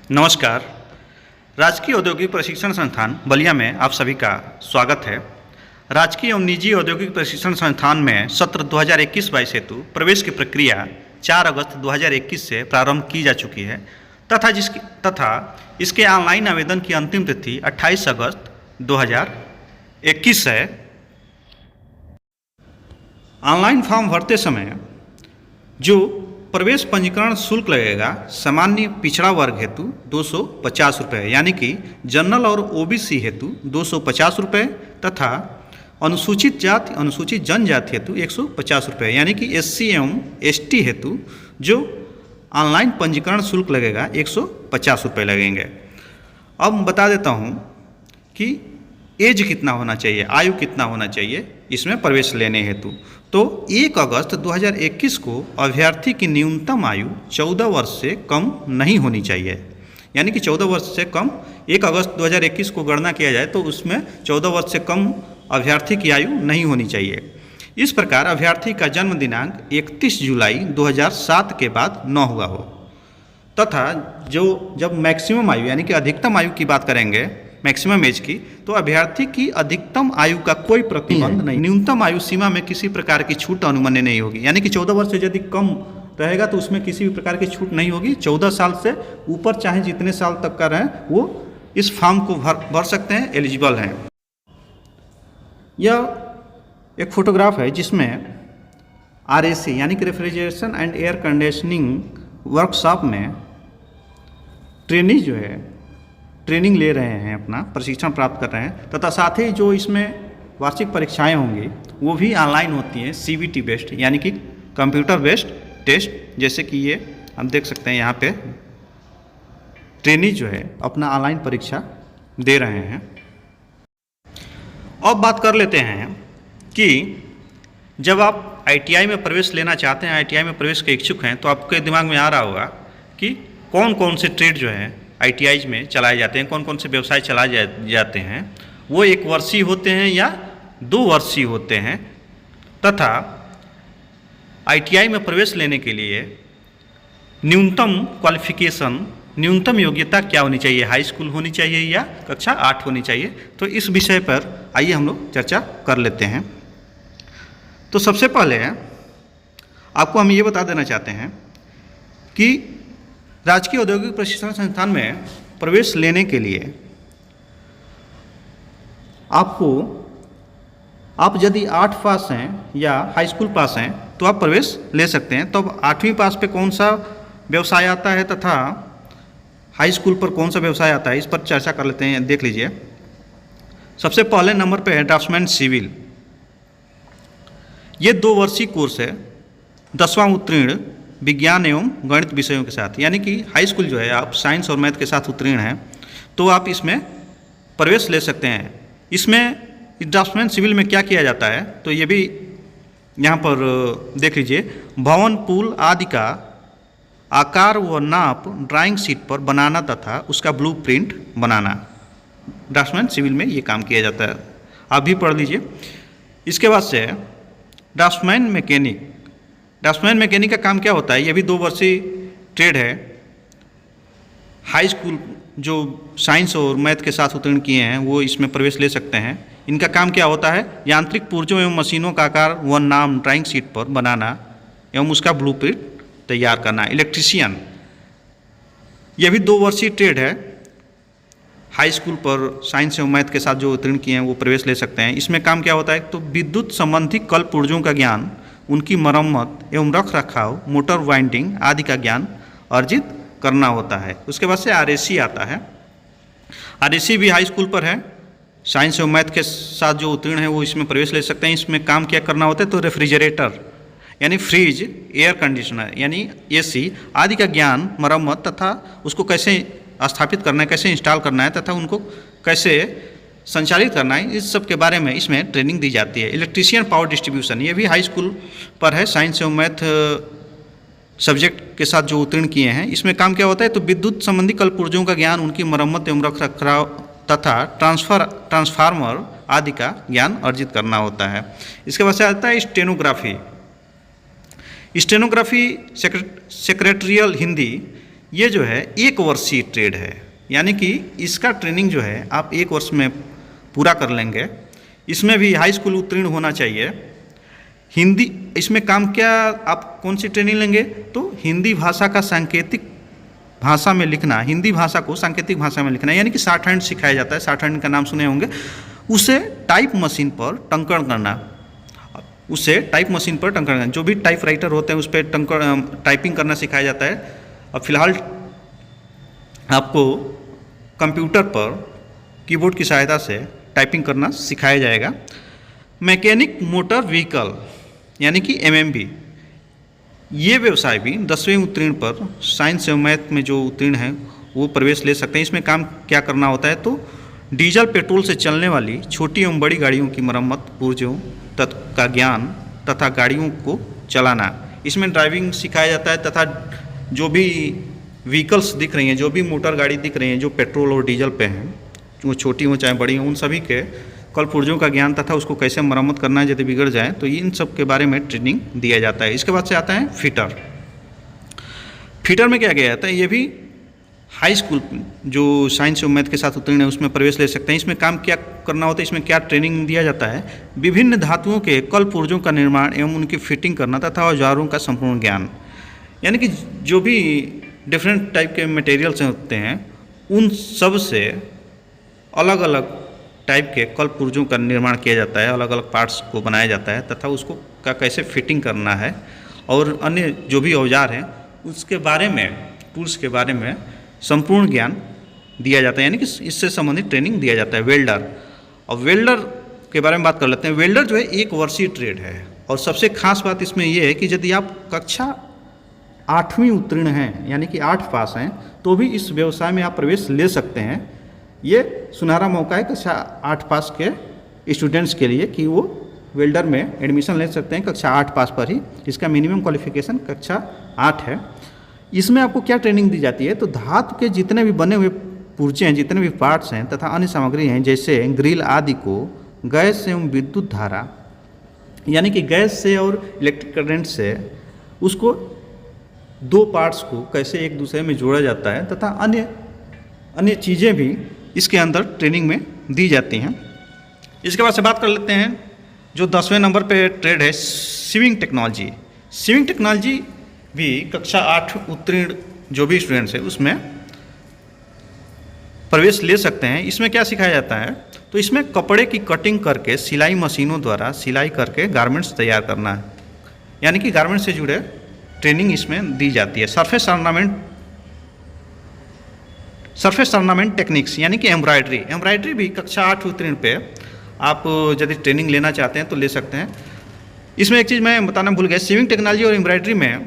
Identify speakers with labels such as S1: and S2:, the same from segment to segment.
S1: नमस्कार। राजकीय औद्योगिक प्रशिक्षण संस्थान बलिया में आप सभी का स्वागत है। राजकीय एवं निजी औद्योगिक प्रशिक्षण संस्थान में सत्र 2021-22 हेतु प्रवेश की प्रक्रिया 4 अगस्त 2021 से प्रारंभ की जा चुकी है तथा इसके ऑनलाइन आवेदन की अंतिम तिथि 28 अगस्त 2021 है। ऑनलाइन फॉर्म भरते समय जो प्रवेश पंजीकरण शुल्क लगेगा सामान्य पिछड़ा वर्ग हेतु 250 रुपये, यानी कि जनरल और ओबीसी हेतु 250 रुपये तथा अनुसूचित जाति अनुसूचित जनजाति हेतु 150 रुपये, यानी कि एससी एवं एसटी हेतु जो ऑनलाइन पंजीकरण शुल्क लगेगा 150 रुपये लगेंगे। अब बता देता हूँ कि एज कितना होना चाहिए, आयु कितना होना चाहिए इसमें प्रवेश लेने हेतु। तो 1 अगस्त 2021 को अभ्यर्थी की न्यूनतम आयु 14 वर्ष से कम नहीं होनी चाहिए, यानी कि 14 वर्ष से कम 1 अगस्त 2021 को गणना किया जाए तो उसमें 14 वर्ष से कम अभ्यर्थी की आयु नहीं होनी चाहिए। इस प्रकार अभ्यर्थी का जन्म दिनांक 31 जुलाई 2007 के बाद न हुआ हो तथा जब मैक्सिमम आयु यानी कि अधिकतम आयु की बात करेंगे, मैक्सिमम एज की, तो अभ्यर्थी की अधिकतम आयु का कोई प्रतिबंध नहीं, न्यूनतम आयु सीमा में किसी प्रकार की छूट अनुमन्य नहीं होगी, यानी कि 14 वर्ष से यदि कम रहेगा तो उसमें किसी भी प्रकार की छूट नहीं होगी। 14 साल से ऊपर चाहे जितने साल तक का रहे वो इस फॉर्म को भर सकते हैं, एलिजिबल हैं। यह एक फोटोग्राफ है जिसमें RAC यानी कि refrigeration and air conditioning workshop में ट्रेनी जो है ट्रेनिंग ले रहे हैं, अपना प्रशिक्षण प्राप्त कर रहे हैं तथा साथ ही जो इसमें वार्षिक परीक्षाएं होंगी वो भी ऑनलाइन होती हैं, CBT बेस्ड यानी कि कंप्यूटर बेस्ड टेस्ट। जैसे कि ये हम देख सकते हैं यहाँ पे ट्रेनी जो है अपना ऑनलाइन परीक्षा दे रहे हैं। अब बात कर लेते हैं कि जब आप ITI में प्रवेश लेना चाहते हैं, ITI में प्रवेश के इच्छुक हैं, तो आपके दिमाग में आ रहा होगा कि कौन कौन से ट्रेड जो हैं ITI में चलाए जाते हैं, कौन कौन से व्यवसाय चलाए जाते हैं, वो 1 वर्षीय होते हैं या 2 वर्षीय होते हैं तथा ITI में प्रवेश लेने के लिए न्यूनतम क्वालिफिकेशन, न्यूनतम योग्यता क्या होनी चाहिए, हाई स्कूल होनी चाहिए या कक्षा 8 होनी चाहिए। तो इस विषय पर आइए हम लोग चर्चा कर लेते हैं। तो सबसे पहले आपको हम ये बता देना चाहते हैं कि राजकीय औद्योगिक प्रशिक्षण संस्थान में प्रवेश लेने के लिए आप यदि 8 पास हैं या हाई स्कूल पास हैं तो आप प्रवेश ले सकते हैं। तो अब 8वीं पास पे कौन सा व्यवसाय आता है तथा हाई स्कूल पर कौन सा व्यवसाय आता है, इस पर चर्चा कर लेते हैं। देख लीजिए, सबसे पहले नंबर पे है ड्राफ्ट्समैन सिविल। ये 2 वर्षीय कोर्स है, 10वां उत्तीर्ण विज्ञान एवं गणित विषयों के साथ, यानी कि हाई स्कूल जो है आप साइंस और मैथ के साथ उत्तीर्ण हैं तो आप इसमें प्रवेश ले सकते हैं। इसमें ड्राफ्ट्समैन सिविल में क्या किया जाता है तो ये भी यहाँ पर देख लीजिए, भवन पुल आदि का आकार व नाप ड्राइंग शीट पर बनाना तथा उसका ब्लूप्रिंट बनाना, ड्राफ्ट्समैन सिविल में ये काम किया जाता है, आप भी पढ़ लीजिए। इसके बाद से ड्राफ्ट्समैन मैकेनिक। ड्राफ्ट्समैन मैकेनिक का काम क्या होता है, ये भी 2 वर्षीय ट्रेड है। हाई स्कूल जो साइंस और मैथ के साथ उत्तीर्ण किए हैं वो इसमें प्रवेश ले सकते हैं। इनका काम क्या होता है, यांत्रिक पुर्जों एवं मशीनों का आकार व नाम ड्राइंग शीट पर बनाना एवं उसका ब्लूप्रिंट तैयार करना। इलेक्ट्रीशियन, ये भी 2 वर्षीय ट्रेड है। हाई स्कूल पर साइंस एवं मैथ के साथ जो उत्तीर्ण किए हैं वो प्रवेश ले सकते हैं। इसमें काम क्या होता है, तो विद्युत संबंधी कल पुर्जों का ज्ञान, उनकी मरम्मत एवं रख रखाव, मोटर वाइंडिंग आदि का ज्ञान अर्जित करना होता है। उसके बाद से RAC आता है। RAC भी हाई स्कूल पर है, साइंस एवं मैथ के साथ जो उत्तीर्ण है वो इसमें प्रवेश ले सकते हैं। इसमें काम क्या करना होता है, तो रेफ्रिजरेटर यानी फ्रिज, एयर कंडीशनर यानी AC आदि का ज्ञान, मरम्मत तथा उसको कैसे स्थापित करना है, कैसे इंस्टॉल करना है तथा उनको कैसे संचालित करना है, इस सब के बारे में इसमें ट्रेनिंग दी जाती है। इलेक्ट्रीशियन पावर डिस्ट्रीब्यूशन, ये भी हाई स्कूल पर है, साइंस एवं मैथ सब्जेक्ट के साथ जो उत्तीर्ण किए हैं। इसमें काम क्या होता है, तो विद्युत संबंधी कल पुर्जों का ज्ञान, उनकी मरम्मत एवं रख रखाव तथा ट्रांसफार्मर आदि का ज्ञान अर्जित करना होता है। इसके बाद से आता है स्टेनोग्राफी। स्टेनोग्राफी सेक्रेटरियल हिंदी, ये जो है 1 वर्षीय ट्रेड है, यानी कि इसका ट्रेनिंग जो है आप 1 वर्ष में पूरा कर लेंगे। इसमें भी हाई स्कूल उत्तीर्ण होना चाहिए। हिंदी, इसमें काम क्या, आप कौन सी ट्रेनिंग लेंगे, तो हिंदी भाषा का सांकेतिक भाषा में लिखना, हिंदी भाषा को सांकेतिक भाषा में लिखना, यानी कि शॉर्ट हैंड सिखाया जाता है। शॉर्ट हैंड का नाम सुने होंगे। उसे टाइप मशीन पर टंकण करना, उसे टाइप मशीन पर टंकण करना, जो भी टाइप राइटर होते हैं उस पर टाइपिंग करना सिखाया जाता है। अब फिलहाल आपको कंप्यूटर पर कीबोर्ड की सहायता से टाइपिंग करना सिखाया जाएगा। मैकेनिक मोटर व्हीकल यानी कि एमएमवी, ये व्यवसाय भी 10वीं उत्तीर्ण पर साइंस एवं मैथ में जो उत्तीर्ण हैं वो प्रवेश ले सकते हैं। इसमें काम क्या करना होता है, तो डीजल पेट्रोल से चलने वाली छोटी एवं बड़ी गाड़ियों की मरम्मत, पुर्जों का ज्ञान तथा गाड़ियों को चलाना। इसमें ड्राइविंग सिखाया जाता है तथा जो भी व्हीकल्स दिख रही हैं, जो भी मोटर गाड़ी दिख रही हैं जो पेट्रोल और डीजल पे हैं, वो छोटी हो चाहे बड़ी हो, उन सभी के कल पुर्जों का ज्ञान तथा उसको कैसे मरम्मत करना है यदि बिगड़ जाए तो इन सब के बारे में ट्रेनिंग दिया जाता है। इसके बाद से आता है फिटर। फिटर में क्या किया जाता है, ये भी हाई स्कूल जो साइंस और मैथ के साथ उत्तीर्ण है उसमें प्रवेश ले सकते हैं। इसमें काम क्या करना होता है, इसमें क्या ट्रेनिंग दिया जाता है, विभिन्न धातुओं के कल पुर्जों का निर्माण एवं उनकी फिटिंग करना तथा औजारों का संपूर्ण ज्ञान, यानी कि जो भी डिफरेंट टाइप के मटेरियल्स होते हैं उन सब से अलग अलग टाइप के कल पुर्जों का निर्माण किया जाता है, अलग अलग पार्ट्स को बनाया जाता है तथा उसको का कैसे फिटिंग करना है और अन्य जो भी औजार हैं उसके बारे में, टूल्स के बारे में संपूर्ण ज्ञान दिया जाता है, यानी कि इससे संबंधित ट्रेनिंग दिया जाता है। वेल्डर, और वेल्डर के बारे में बात कर लेते हैं। वेल्डर जो है 1 वर्षीय ट्रेड है और सबसे खास बात इसमें यह है कि यदि आप कक्षा 8वीं उत्तीर्ण हैं यानी कि 8 पास हैं तो भी इस व्यवसाय में आप प्रवेश ले सकते हैं। ये सुनहरा मौका है कक्षा 8 पास के स्टूडेंट्स के लिए कि वो वेल्डर में एडमिशन ले सकते हैं कक्षा 8 पास पर ही। इसका मिनिमम क्वालिफिकेशन कक्षा 8 है। इसमें आपको क्या ट्रेनिंग दी जाती है, तो धातु के जितने भी बने हुए पुर्जे हैं, जितने भी पार्ट्स हैं तथा अन्य सामग्री हैं जैसे ग्रिल आदि को गैस एवं विद्युत धारा यानी कि गैस से और इलेक्ट्रिक करंट से उसको 2 पार्ट्स को कैसे एक दूसरे में जोड़ा जाता है तथा अन्य चीज़ें भी इसके अंदर ट्रेनिंग में दी जाती हैं। इसके बाद से बात कर लेते हैं जो 10वें नंबर पे ट्रेड है सीविंग टेक्नोलॉजी। सीविंग टेक्नोलॉजी भी कक्षा 8 उत्तीर्ण जो भी स्टूडेंट्स हैं उसमें प्रवेश ले सकते हैं। इसमें क्या सिखाया जाता है, तो इसमें कपड़े की कटिंग करके सिलाई मशीनों द्वारा सिलाई करके गारमेंट्स तैयार करना है, यानी कि गारमेंट्स से जुड़े ट्रेनिंग इसमें दी जाती है। सरफेस ऑर्नामेंट टेक्निक्स यानी कि एम्ब्रॉयडरी भी कक्षा 8 उत्तीर्ण पे आप यदि ट्रेनिंग लेना चाहते हैं तो ले सकते हैं। इसमें एक चीज़ मैं बताना भूल गया, सीविंग टेक्नोलॉजी और एम्ब्रॉयडरी में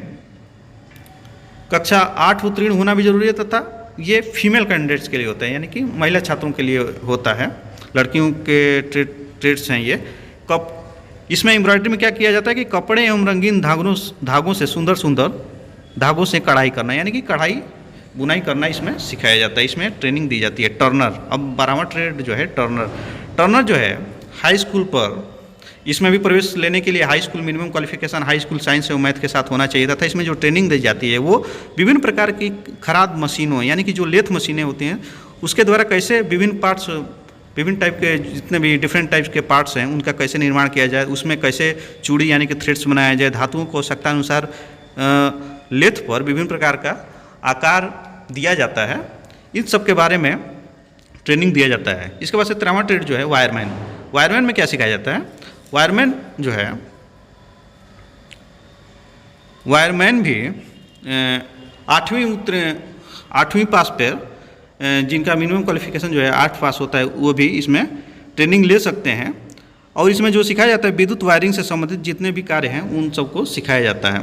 S1: कक्षा 8 उत्तीर्ण होना भी जरूरी है तथा ये फीमेल कैंडिडेट्स के लिए होता है, यानी कि महिला छात्रों के लिए होता है। लड़कियों के ट्रेड्स हैं ये। इसमें एम्ब्रॉयडरी में क्या किया जाता है कि कपड़े एवं रंगीन धागों से सुंदर धागों से कढ़ाई करना, यानी कि कढ़ाई बुनाई करना इसमें सिखाया जाता है। इसमें ट्रेनिंग दी जाती है। टर्नर, अब 12वां ट्रेड जो है टर्नर जो है हाई स्कूल पर, इसमें भी प्रवेश लेने के लिए high school minimum qualification high school science और मैथ के साथ होना चाहिए तथा इसमें जो ट्रेनिंग दी जाती है वो विभिन्न प्रकार की खराद मशीनों यानी कि जो लेथ मशीनें होती हैं उसके द्वारा कैसे विभिन्न टाइप के जितने भी डिफरेंट टाइप्स के पार्ट्स हैं उनका कैसे निर्माण किया जाए, उसमें कैसे चूड़ी यानी कि थ्रेड्स बनाया जाए, धातुओं को आवश्यकता अनुसार लेथ पर विभिन्न प्रकार का आकार दिया जाता है। इन सब के बारे में ट्रेनिंग दिया जाता है। इसके बाद से 13वां ट्रेड जो है वायरमैन में क्या सिखाया जाता है, वायरमैन जो है वायरमैन भी 8वीं पास पर जिनका मिनिमम क्वालिफिकेशन जो है 8 पास होता है वो भी इसमें ट्रेनिंग ले सकते हैं। और इसमें जो सिखाया जाता है विद्युत वायरिंग से संबंधित जितने भी कार्य हैं उन सबको सिखाया जाता है।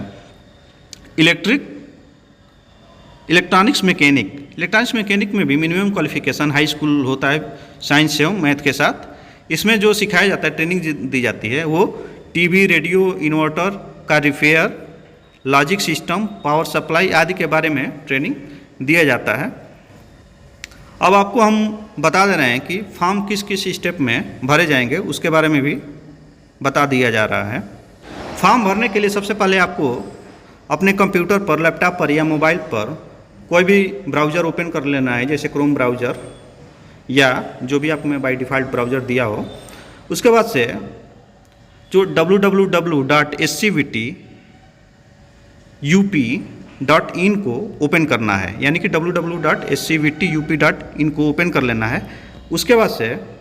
S1: इलेक्ट्रॉनिक्स मैकेनिक में भी मिनिमम क्वालिफिकेशन हाई स्कूल होता है साइंस एवं मैथ के साथ। इसमें जो सिखाया जाता है ट्रेनिंग दी जाती है वो टीवी, रेडियो, इन्वर्टर का repair, logic system, power supply आदि के बारे में ट्रेनिंग दिया जाता है। अब आपको हम बता दे रहे हैं कि फॉर्म किस किस स्टेप में भरे जाएंगे उसके बारे में भी बता दिया जा रहा है। फॉर्म भरने के लिए सबसे पहले आपको अपने कंप्यूटर पर, लैपटॉप पर या मोबाइल पर कोई भी ब्राउज़र ओपन कर लेना है, जैसे क्रोम ब्राउज़र या जो भी आपको मैं बाय डिफ़ॉल्ट ब्राउज़र दिया हो। उसके बाद से जो www.scvtup.in को ओपन करना है, यानी कि www.scvtup.in को ओपन कर लेना है। उसके बाद से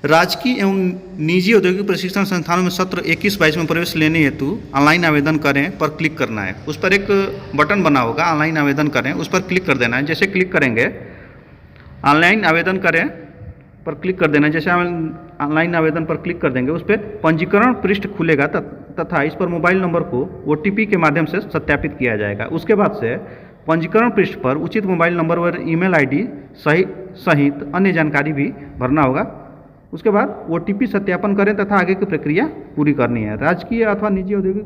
S1: राजकीय एवं निजी औद्योगिक प्रशिक्षण संस्थानों में सत्र 21-22 में प्रवेश लेने हेतु ऑनलाइन आवेदन करें पर क्लिक करना है। उस पर एक बटन बना होगा, ऑनलाइन आवेदन करें, उस पर क्लिक कर देना है। जैसे क्लिक करेंगे, ऑनलाइन आवेदन करें पर क्लिक कर देना है। जैसे ऑनलाइन आवेदन पर क्लिक कर देंगे, उस पर पंजीकरण पृष्ठ खुलेगा तथा इस पर मोबाइल नंबर को OTP के माध्यम से सत्यापित किया जाएगा। उसके बाद से पंजीकरण पृष्ठ पर उचित मोबाइल नंबर और ईमेल ID सहित अन्य जानकारी भी भरना होगा। उसके बाद OTP सत्यापन करें तथा आगे की प्रक्रिया पूरी करनी है। राजकीय अथवा निजी औद्योगिक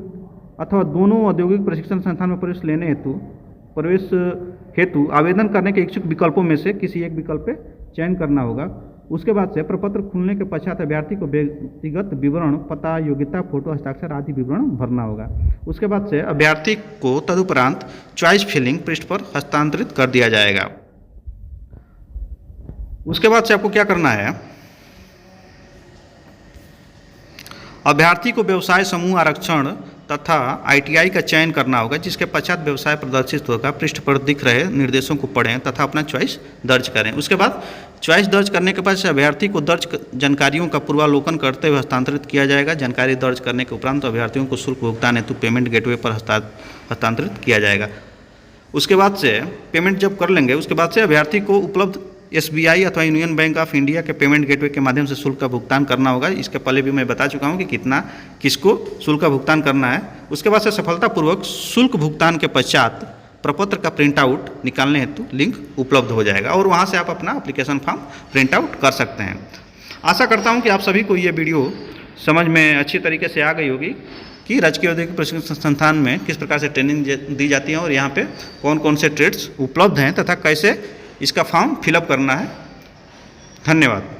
S1: अथवा दोनों औद्योगिक प्रशिक्षण संस्थान में प्रवेश हेतु आवेदन करने के इच्छुक विकल्पों में से किसी एक विकल्प पे चयन करना होगा। उसके बाद से प्रपत्र खुलने के पश्चात अभ्यर्थी को व्यक्तिगत विवरण, पता, योग्यता, फोटो, हस्ताक्षर आदि विवरण भरना होगा। उसके बाद से अभ्यर्थी को तदुपरांत चॉइस फिलिंग पृष्ठ पर हस्तांतरित कर दिया जाएगा। उसके बाद से आपको क्या करना है, अभ्यर्थी को व्यवसाय समूह आरक्षण तथा ITI का चयन करना होगा, जिसके पश्चात व्यवसाय प्रदर्शित होगा। पृष्ठ पर दिख रहे निर्देशों को पढ़ें तथा अपना चॉइस दर्ज करें। उसके बाद चॉइस दर्ज करने के बाद अभ्यर्थी को दर्ज जानकारियों का पूर्वावलोकन करते हुए हस्तांतरित किया जाएगा। जानकारी दर्ज करने के उपरांत अभ्यर्थियों को शुल्क भुगतान हेतु पेमेंट गेटवे पर हस्तांतरित किया जाएगा। उसके बाद से पेमेंट जब कर लेंगे, उसके बाद से अभ्यर्थी को उपलब्ध SBI अथवा यूनियन बैंक ऑफ इंडिया के पेमेंट गेटवे के माध्यम से शुल्क का भुगतान करना होगा। इसके पहले भी मैं बता चुका हूं कि किसको शुल्क का भुगतान करना है। उसके बाद से सफलतापूर्वक शुल्क भुगतान के पश्चात प्रपत्र का प्रिंट आउट निकालने हेतु लिंक उपलब्ध हो जाएगा और वहां से आप अपना एप्लीकेशन फॉर्म प्रिंट आउट कर सकते हैं। आशा करता हूँ कि आप सभी को ये वीडियो समझ में अच्छी तरीके से आ गई होगी कि राजकीय औद्योगिक प्रशिक्षण संस्थान में किस प्रकार से ट्रेनिंग दी जाती है और यहाँ पे कौन कौन से ट्रेड्स उपलब्ध हैं तथा कैसे इसका फॉर्म फिलअप करना है। धन्यवाद।